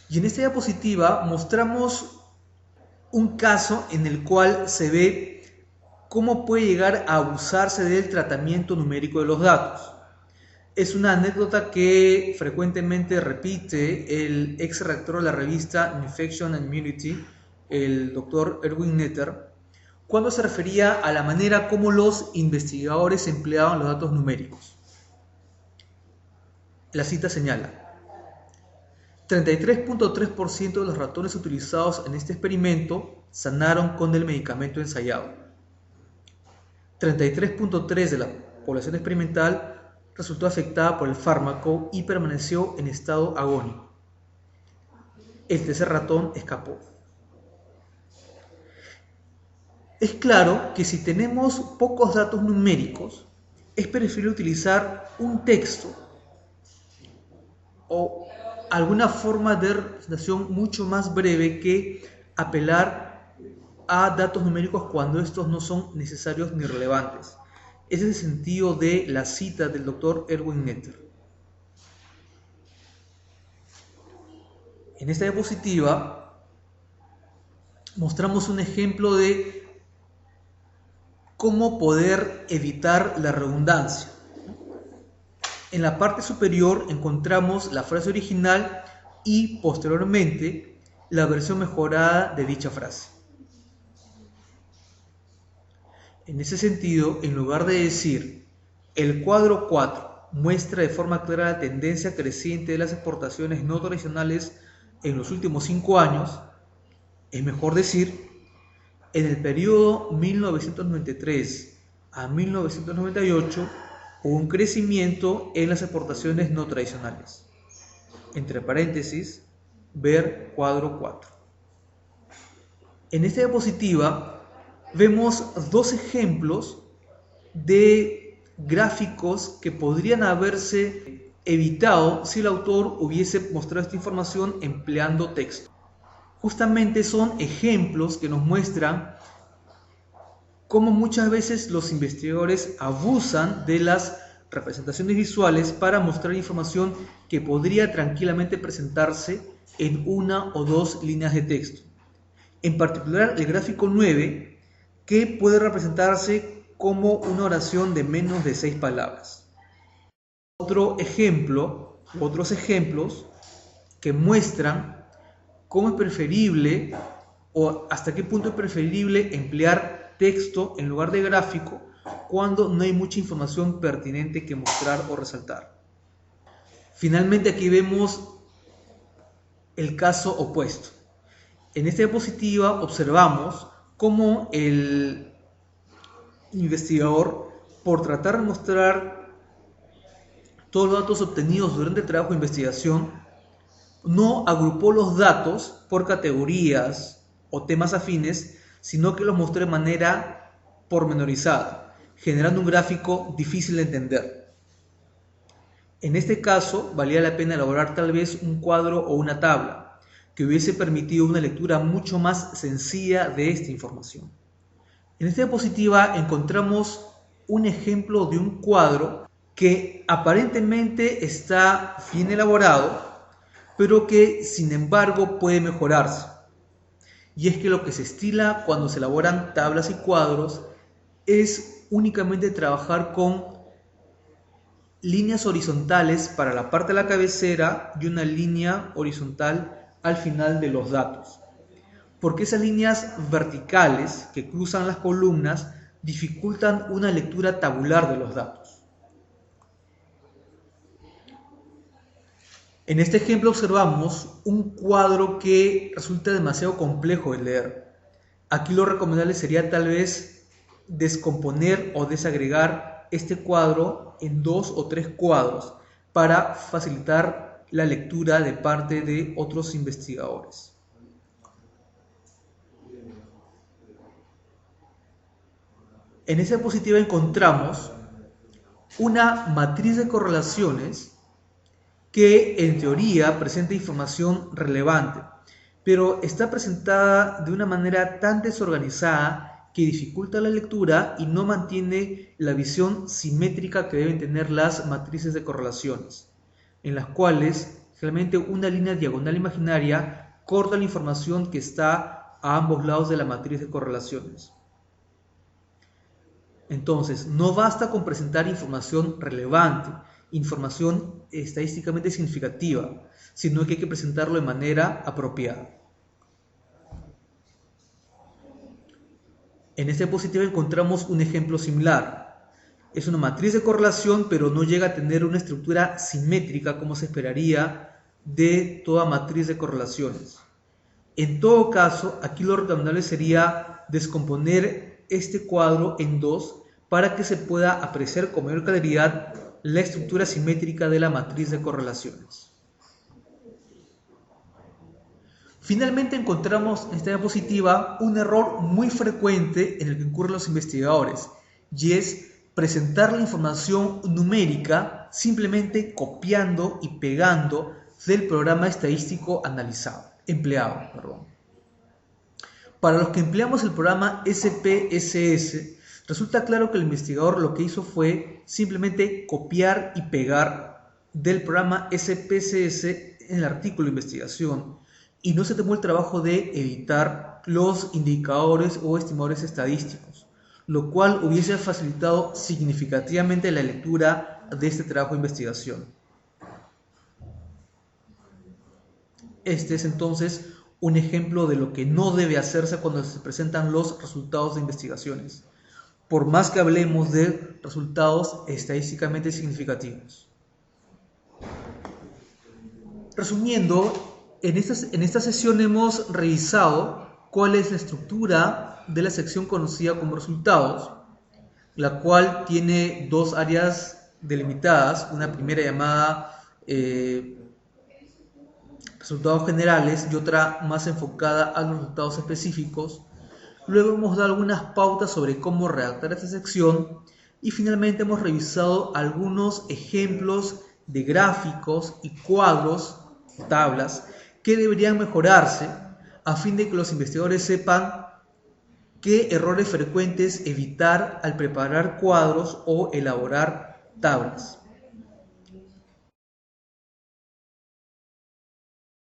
Y en esta diapositiva mostramos un caso en el cual se ve cómo puede llegar a abusarse del tratamiento numérico de los datos. Es una anécdota que frecuentemente repite el ex redactor de la revista Infection and Immunity, el doctor Erwin Netter, cuando se refería a la manera como los investigadores empleaban los datos numéricos. La cita señala: 33.3% de los ratones utilizados en este experimento sanaron con el medicamento ensayado. 33.3% de la población experimental resultó afectada por el fármaco y permaneció en estado agónico. El tercer ratón escapó. Es claro que si tenemos pocos datos numéricos, es preferible utilizar un texto o alguna forma de representación mucho más breve que apelar a datos numéricos cuando estos no son necesarios ni relevantes. Ese es el sentido de la cita del doctor Erwin Netter. En esta diapositiva mostramos un ejemplo de cómo poder evitar la redundancia. En la parte superior encontramos la frase original y posteriormente la versión mejorada de dicha frase. En ese sentido, en lugar de decir el cuadro 4 muestra de forma clara la tendencia creciente de las exportaciones no tradicionales en los últimos 5 años, es mejor decir en el periodo 1993 a 1998 hubo un crecimiento en las exportaciones no tradicionales. Entre paréntesis, ver cuadro 4. En esta diapositiva vemos dos ejemplos de gráficos que podrían haberse evitado si el autor hubiese mostrado esta información empleando texto. Justamente son ejemplos que nos muestran cómo muchas veces los investigadores abusan de las representaciones visuales para mostrar información que podría tranquilamente presentarse en una o dos líneas de texto. En particular el gráfico 9, que puede representarse como una oración de menos de 6 palabras. Otros ejemplos que muestran cómo es preferible o hasta qué punto es preferible emplear texto en lugar de gráfico cuando no hay mucha información pertinente que mostrar o resaltar. Finalmente aquí vemos el caso opuesto. En esta diapositiva observamos cómo el investigador, por tratar de mostrar todos los datos obtenidos durante el trabajo de investigación, no agrupó los datos por categorías o temas afines, sino que los mostró de manera pormenorizada, generando un gráfico difícil de entender. En este caso, valía la pena elaborar tal vez un cuadro o una tabla que hubiese permitido una lectura mucho más sencilla de esta información. En esta diapositiva encontramos un ejemplo de un cuadro que aparentemente está bien elaborado, pero que sin embargo puede mejorarse. Y es que lo que se estila cuando se elaboran tablas y cuadros es únicamente trabajar con líneas horizontales para la parte de la cabecera y una línea horizontal al final de los datos, porque esas líneas verticales que cruzan las columnas dificultan una lectura tabular de los datos. En este ejemplo observamos un cuadro que resulta demasiado complejo de leer. Aquí lo recomendable sería tal vez descomponer o desagregar este cuadro en 2 o 3 cuadros para facilitar la lectura de parte de otros investigadores. En esa diapositiva encontramos una matriz de correlaciones que en teoría presenta información relevante, pero está presentada de una manera tan desorganizada que dificulta la lectura y no mantiene la visión simétrica que deben tener las matrices de correlaciones, en las cuales Generalmente una línea diagonal imaginaria corta la información que está a ambos lados de la matriz de correlaciones. Entonces, no basta con presentar información relevante, información estadísticamente significativa, sino que hay que presentarlo de manera apropiada. En esta diapositiva encontramos un ejemplo similar. Es una matriz de correlación, pero no llega a tener una estructura simétrica como se esperaría de toda matriz de correlaciones. En todo caso, aquí lo recomendable sería descomponer este cuadro en dos para que se pueda apreciar con mayor claridad la estructura simétrica de la matriz de correlaciones. Finalmente encontramos en esta diapositiva un error muy frecuente en el que incurren los investigadores, y es presentar la información numérica simplemente copiando y pegando del programa estadístico empleado. Para los que empleamos el programa SPSS, resulta claro que el investigador lo que hizo fue simplemente copiar y pegar del programa SPSS en el artículo de investigación y no se tomó el trabajo de editar los indicadores o estimadores estadísticos, lo cual hubiese facilitado significativamente la lectura de este trabajo de investigación. Este es entonces un ejemplo de lo que no debe hacerse cuando se presentan los resultados de investigaciones, por más que hablemos de resultados estadísticamente significativos. Resumiendo, en esta sesión hemos revisado cuál es la estructura de la sección conocida como resultados, la cual tiene dos áreas delimitadas, una primera llamada resultados generales y otra más enfocada a los resultados específicos. Luego hemos dado algunas pautas sobre cómo redactar esta sección y finalmente hemos revisado algunos ejemplos de gráficos y cuadros, tablas, que deberían mejorarse a fin de que los investigadores sepan qué errores frecuentes evitar al preparar cuadros o elaborar tablas.